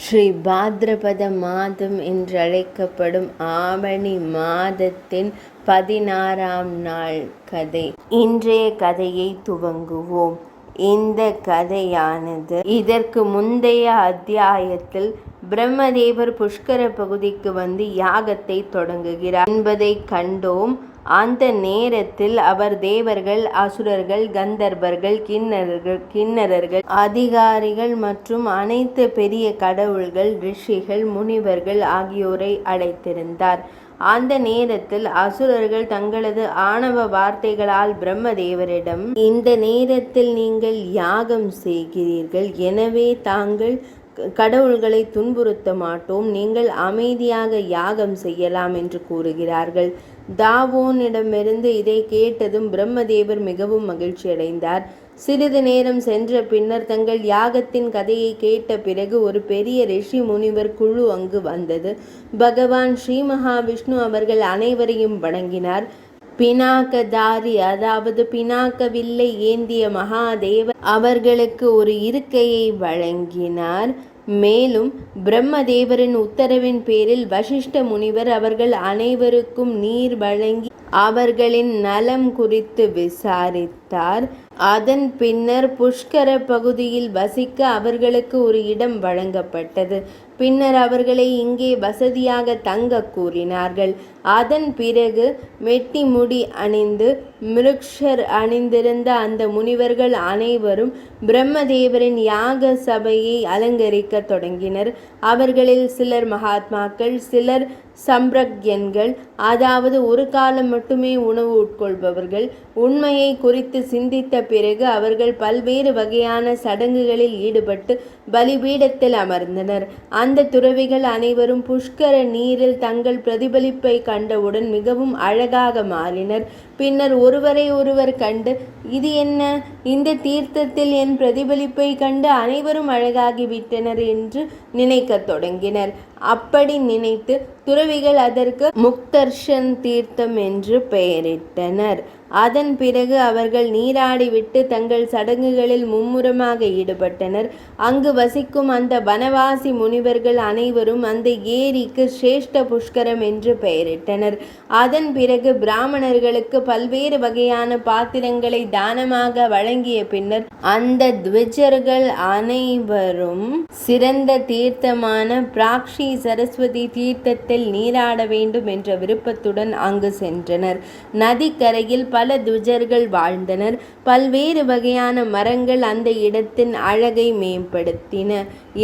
ஸ்ரீ பாத்ரபத மாதம் என்றழைக்கப்படும் ஆவணி மாதத்தின் 16ஆம் நாள் கதை. இன்றைய கதையை துவங்குவோம். இந்த கதையானது இதற்கு முந்தைய அத்தியாயத்தில் பிரம்மதேவர் புஷ்கர பகுதிக்கு வந்து யாகத்தை தொடங்குகிறார் என்பதை கண்டோம். அந்த நேரத்தில் அவர் தேவர்கள், அசுரர்கள், கந்தர்வர்கள், கிண்ணறர்கள், அதிகாரிகள் மற்றும் அனைத்து பெரிய கடவுள்கள், ரிஷிகள், முனிவர்கள் ஆகியோரை அழைத்திருந்தார். அந்த நேரத்தில் அசுரர்கள் தங்களது ஆணவ வார்த்தைகளால் பிரம்மதேவரிடம், இந்த நேரத்தில் நீங்கள் யாகம் செய்கிறீர்கள், எனவே தாங்கள் கடவுள்களை துன்புறுத்த மாட்டோம், நீங்கள் அமைதியாக யாகம் செய்யலாம் என்று கூறுகிறார்கள். தாவோனிடமிருந்து இதை கேட்டதும் பிரம்மதேவர் மிகவும் மகிழ்ச்சி அடைந்தார். சிறிது நேரம் சென்ற பின்னர் தங்கள் யாகத்தின் கதையை கேட்ட பிறகு ஒரு பெரிய ரிஷி முனிவர் குழு அங்கு வந்தது. பகவான் ஸ்ரீ மகாவிஷ்ணு அவர்கள் அனைவரையும் வணங்கினார். பினாக்கதாரி, அதாவது பினாக்க வில்லை ஏந்திய மகாதேவர் அவர்களுக்கு ஒரு இருக்கையை வழங்கினார். மேலும் பிரம்மதேவரின் உத்தரவின் பேரில் வசிஷ்ட முனிவர் அவர்கள் அனைவருக்கும் நீர் வழங்கி அவர்களின் நலம் குறித்து விசாரித்தார். அதன் பின்னர் புஷ்கர பகுதியில் வசிக்க அவர்களுக்கு ஒரு இடம் வழங்கப்பட்டது. பின்னர் அவர்களை இங்கே வசதியாக தங்க கூறினார்கள். அதன் பிறகு மெட்டி முடி அணிந்து மிருக்ஷர் அணிந்திருந்த அந்த முனிவர்கள் அனைவரும் பிரம்மதேவரின் யாக சபையை அலங்கரிக்க தொடங்கினர். அவர்களில் சிலர் மகாத்மாக்கள், சிலர் சம்பிரக்யன்கள், அதாவது ஒரு காலம் மட்டுமே உணவு உட்கொள்பவர்கள். உண்மையை குறித்து சிந்தித்த பிறகு அவர்கள் பல்வேறு வகையான சடங்குகளில் ஈடுபட்டு பலிபீடத்தில் அமர்ந்தனர். அந்த துறவிகள் அனைவரும் புஷ்கர நீரில் தங்கள் பிரதிபலிப்பை கண்டவுடன் மிகவும் அழகாக மாறினர். பின்னர் ஒருவரை ஒருவர் கண்டு, இது என்ன, இந்த தீர்த்தத்தில் என் பிரதிபலிப்பை கண்டு அனைவரும் அழகாகிவிட்டனர் என்று நினைக்கத் தொடங்கினர். அப்படி நினைத்து துறவிகள் அதற்கு முக்தர்ஷன் தீர்த்தம் என்று பெயரிட்டனர். அதன் பிறகு அவர்கள் நீராடிவிட்டு தங்கள் சடங்குகளில் மும்முரமாக ஈடுபட்டனர். அங்கு வசிக்கும் அந்த வனவாசி முனிவர்கள் அனைவரும் அந்த ஏரிக்கு சிரேஷ்ட புஷ்கரம் என்று பெயரிட்டனர். அதன் பிறகு பிராமணர்களுக்கு பல்வேறு வகையான பாத்திரங்களை தானமாக வழங்கிய பின்னர் அந்த த்விஜர்கள் அனைவரும் சிறந்த தீர்த்தமான பிராக்ஷி சரஸ்வதி தீர்த்தத்தில் நீராட வேண்டும் என்ற விருப்பத்துடன் அங்கு சென்றனர். நதிக்கரையில் பல த்விஜர்கள் வாழ்ந்தனர். பல்வேறு வகையான மரங்கள் அந்த இடத்தின் அழகை மேம்படுத்தின.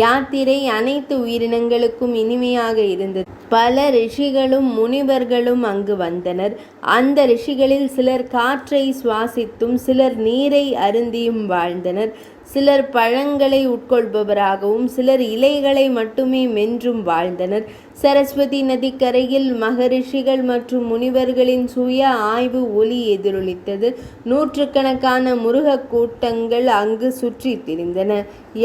யாத்திரை அனைத்து உயிரினங்களுக்கும் இனிமையாக இருந்தது. பல ரிஷிகளும் முனிவர்களும் அங்கு வந்தனர். அந்த ரிஷிகளில் சிலர் காற்றை சுவாசித்தும் சிலர் நீரை அருந்தியும் வாழ்ந்தனர். சிலர் பழங்களை உட்கொள்பவராகவும் சிலர் இலைகளை மட்டுமே மென்றும் வாழ்ந்தனர். சரஸ்வதி நதிக்கரையில் மகரிஷிகள் மற்றும் முனிவர்களின் சுய ஆய்வு ஒலி எதிரொலித்தது. நூற்றுக்கணக்கான முருக கூட்டங்கள் அங்கு சுற்றி திரிந்தன.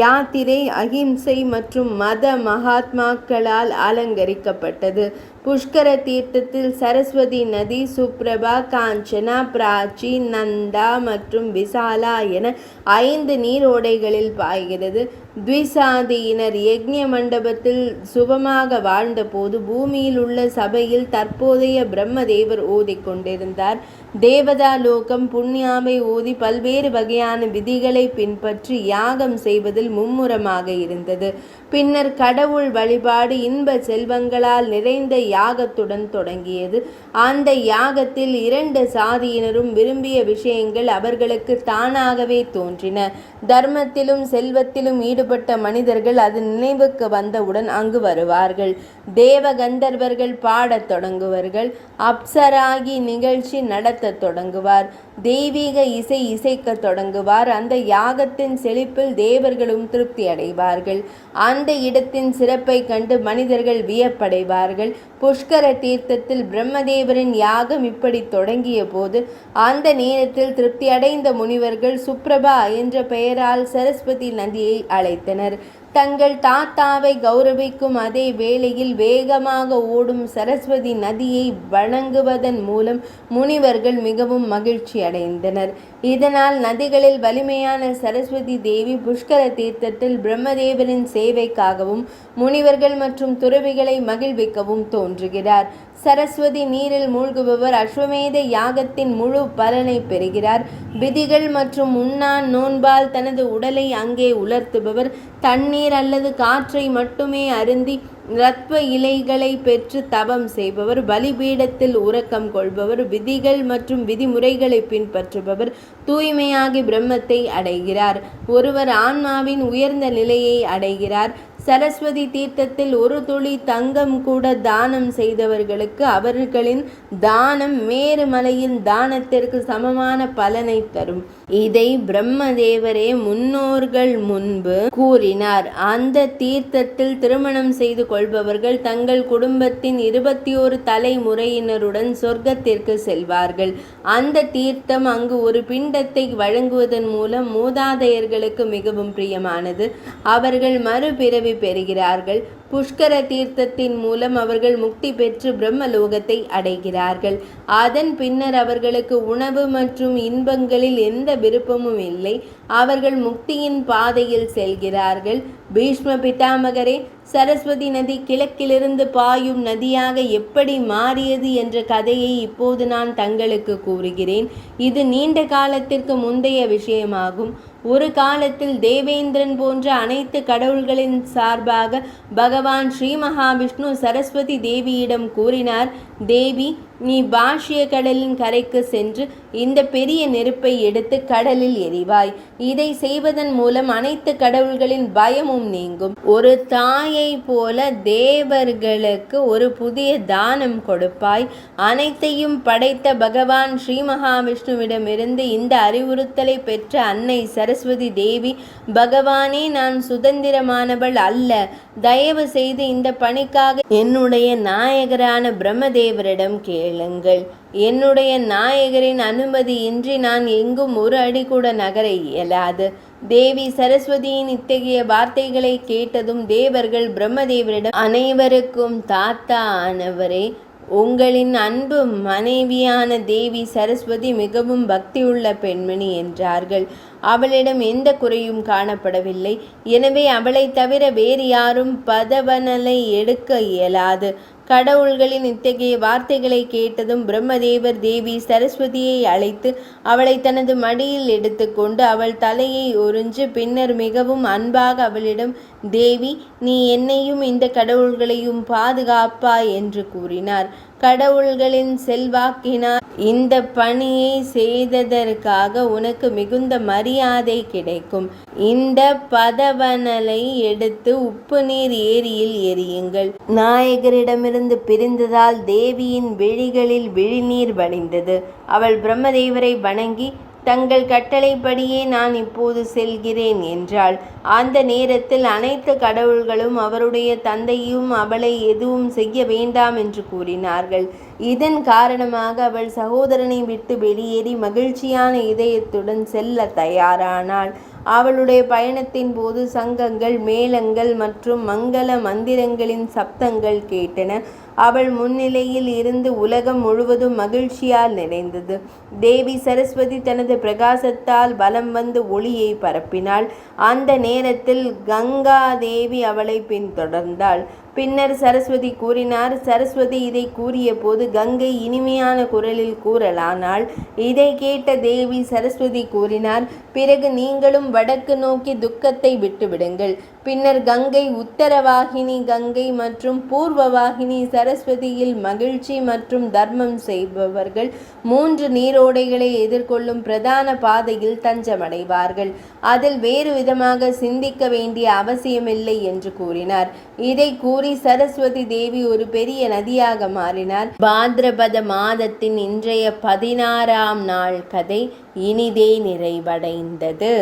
யாத்திரை அகிம்சை மற்றும் மத மகாத்மாக்களால் அலங்கரிக்கப்பட்டது. புஷ்கர தீர்த்தத்தில் சரஸ்வதி நதி சுப்ரபா, காஞ்சனா, பிராச்சி, நந்தா மற்றும் விசாலா என 5 நீரோடைகளில் பாய்கிறது. த்விசாதியினர் யக்ஞ மண்டபத்தில் சுபமாக வாழ்ந்த போது பூமியில் உள்ள சபையில் தற்போதைய பிரம்மதேவர் ஓதிக்கொண்டிருந்தார். தேவதா லோகம் புண்ணியாவை ஓதி பல்வேறு வகையான விதிகளை பின்பற்றி யாகம் செய்வதில் மும்முரமாக இருந்தது. பின்னர் கடவுள் வழிபாடு இன்ப செல்வங்களால் நிறைந்த யாகத்துடன் தொடங்கியது. அந்த யாகத்தில் 2 சாதியினரும் விரும்பிய விஷயங்கள் அவர்களுக்கு தானாகவே தோன்றின. தர்மத்திலும் செல்வத்திலும் ஈடுபட்ட மனிதர்கள் அது நினைவுக்கு வந்தவுடன் அங்கு வருவார்கள். தேவ கந்தர்வர்கள் பாடத் தொடங்குவார்கள். அப்சராகி நிகழ்ச்சி நடத்த தொடங்குவார். தெய்வீக இசை இசைக்க தொடங்குவார். அந்த யாகத்தின் செழிப்பில் தேவர்களும் திருப்தி அடைவார்கள். அந்த இடத்தின் சிறப்பை கண்டு மனிதர்கள் வியப்படைவார்கள். புஷ்கர தீர்த்தத்தில் பிரம்மதேவரின் யாகம் இப்படி தொடங்கிய போது அந்த நேரத்தில் திருப்தி அடைந்த முனிவர்கள் சுப்ரபா என்ற பெயரால் சரஸ்வதி நதியை அழைத்தனர். தங்கள் தாத்தாவை கௌரவிக்கும் அதே வேளையில் வேகமாக ஓடும் சரஸ்வதி நதியை வணங்குவதன் மூலம் முனிவர்கள் மிகவும் மகிழ்ச்சி அடைந்தனர். இதனால் நதிகளில் வலிமையான சரஸ்வதி தேவி புஷ்கர தீர்த்தத்தில் பிரம்மதேவரின் சேவைக்காகவும் முனிவர்கள் மற்றும் துறவிகளை மகிழ்விக்கவும் தோன்றுகிறார். சரஸ்வதி நீரில் மூழ்குபவர் அஸ்வமேத யாகத்தின் முழு பலனை பெறுகிறார். விதிகள் மற்றும் உண்ணான் நோன்பால் தனது உடலை அங்கே உலர்த்துபவர். தண்ணீர் அல்லது காற்றை மட்டுமே அருந்தி ரத்வ இலைகளை பெற்று தவம் செய்பவர். பலிபீடத்தில் உறக்கம் கொள்பவர். விதிகள் மற்றும் விதிமுறைகளை பின்பற்றுபவர் தூய்மையாகி பிரம்மத்தை அடைகிறார். ஒருவர் ஆன்மாவின் உயர்ந்த நிலையை அடைகிறார். சரஸ்வதி தீர்த்தத்தில் ஒரு துளி தங்கம் கூட தானம் செய்தவர்களுக்கு அவர்களின் தானம் மேருமலையின் தானத்திற்கு சமமான பலனை தரும். இதை பிரம்மதேவரே முன்னோர்கள் முன்பு கூறினார். அந்த தீர்த்தத்தில் திருமணம் செய்து கொள்பவர்கள் தங்கள் குடும்பத்தின் 21 தலைமுறையினருடன் சொர்க்கத்திற்கு செல்வார்கள். அந்த தீர்த்தம் அங்கு ஒரு பிண்டத்தை வழங்குவதன் மூலம் மூதாதையர்களுக்கு மிகவும் பிரியமானது. அவர்கள் மறுபிறவி பெறுகிறார்கள். புஷ்கர தீர்த்தத்தின் மூலம் அவர்கள் முக்தி பெற்று பிரம்மலோகத்தை அடைகிறார்கள். அதன் பின்னர் அவர்களுக்கு உணவு மற்றும் இன்பங்களில் எந்த விருப்பமும் இல்லை. அவர்கள் முக்தியின் பாதையில் செல்கிறார்கள். பீஷ்ம பிதாமகரே, சரஸ்வதி நதி கிழக்கிலிருந்து பாயும் நதியாக எப்படி மாறியது என்ற கதையை இப்போது நான் தங்களுக்கு கூறுகிறேன். இது நீண்ட காலத்திற்கு முந்தைய விஷயமாகும். ஒரு காலத்தில் தேவேந்திரன் போன்ற அனைத்து கடவுள்களின் சார்பாக பகவான் ஸ்ரீ மகாவிஷ்ணு சரஸ்வதி தேவியிடம் கூறினார், தேவி, நீ பாஷ்ய கடலின் கரைக்கு சென்று இந்த பெரிய நெருப்பை எடுத்து கடலில் எறிவாய். இதை செய்வதன் மூலம் அனைத்து கடவுள்களின் பயமும் நீங்கும். ஒரு தாயை போல தேவர்களுக்கு ஒரு புதிய தானம் கொடுப்பாய். அனைத்தையும் படைத்த பகவான் ஸ்ரீ மகாவிஷ்ணுவிடமிருந்து இந்த அறிவுறுத்தலை பெற்ற அன்னை சரஸ்வதி தேவி, பகவானே, நான் சுதந்திரமானவள் அல்ல. தயவு செய்து இந்த பணிக்காக என்னுடைய நாயகரான பிரம்மதேவரிடம் கேளுங்கள். என்னுடைய நாயகரின் அனுமதியின்றி நான் எங்கும் ஒரு அடி கூட நகர இயலாது. தேவி சரஸ்வதியின் இத்தகைய வார்த்தைகளை கேட்டதும் தேவர்கள் பிரம்மதேவரிடம், அனைவருக்கும் தாத்தா ஆனவரே, உங்களின் அன்பு மனைவியான தேவி சரஸ்வதி மிகவும் பக்தியுள்ள பெண்மணி என்றார்கள். அவளிடம் எந்த குறையும் காணப்படவில்லை. எனவே அவளை தவிர வேறு யாரும் பதவனலை எடுக்க இயலாது. கடவுள்களின் இத்தகைய வார்த்தைகளை கேட்டதும் பிரம்மதேவர் தேவி சரஸ்வதியை அழைத்து அவளை தனது மடியில் எடுத்துக்கொண்டு அவள் தலையை உறிஞ்சு பின்னர் மிகவும் அன்பாக அவளிடம், தேவி, நீ என்னையும் இந்த கடவுள்களையும் பாதுகாப்பாய் என்று கூறினார். கடவுள்களின் செல்வாக்கினால் இந்த பணியை செய்ததற்காக உனக்கு மிகுந்த மரியாதை கிடைக்கும். இந்த பதவனலை எடுத்து உப்பு நீர் ஏரியில் எரியுங்கள். நாயகரிடமிருந்து பிரிந்ததால் தேவியின் விழிகளில் விழிநீர் வடிந்தது. அவள் பிரம்மதேவரை வணங்கி, தங்கள் கட்டளைப்படியே நான் இப்போது செல்கிறேன் என்றாள். அந்த நேரத்தில் அனைத்து கடவுள்களும் அவருடைய தந்தையும் அவளை எதுவும் செய்ய வேண்டாம் என்று கூறினார்கள். இதன் காரணமாக அவள் சகோதரனை விட்டு வெளியேறி மகிழ்ச்சியான இதயத்துடன் செல்ல தயாரானாள். அவளுடைய பயணத்தின் போது சங்கங்கள், மேளங்கள் மற்றும் மங்கள மந்திரங்களின் சப்தங்கள் கேட்டன. அவள் முன்னிலையில் இருந்து உலகம் முழுவதும் மகிழ்ச்சியால் நிறைந்தது. தேவி சரஸ்வதி தனது பிரகாசத்தால் வலம் வந்து ஒளியை பரப்பினாள். அந்த நேரத்தில் கங்கா தேவி அவளை பின்தொடர்ந்தாள். பின்னர் சரஸ்வதி கூறினார். சரஸ்வதி இதை கூறிய போது கங்கை இனிமையான குரலில் கூறலானாள். இதை கேட்ட தேவி சரஸ்வதி கூறினார், பிறகு நீங்களும் வடக்கு நோக்கி துக்கத்தை விட்டுவிடுங்கள். பின்னர் கங்கை, உத்தரவாகினி கங்கை மற்றும் பூர்வவாகினி சரஸ்வதியில் மகிழ்ச்சி மற்றும் தர்மம் செய்பவர்கள் 3 நீரோடைகளை எதிர்கொள்ளும் பிரதான பாதையில் தஞ்சமடைவார்கள். அதில் வேறு விதமாக சிந்திக்க வேண்டிய அவசியமில்லை என்று கூறினார். இதை கூறி சரஸ்வதி தேவி ஒரு பெரிய நதியாக மாறினார். பாத்ரபத மாதத்தின் இன்றைய 16ஆம் நாள் கதை இனிதே நிறைவடைந்தது.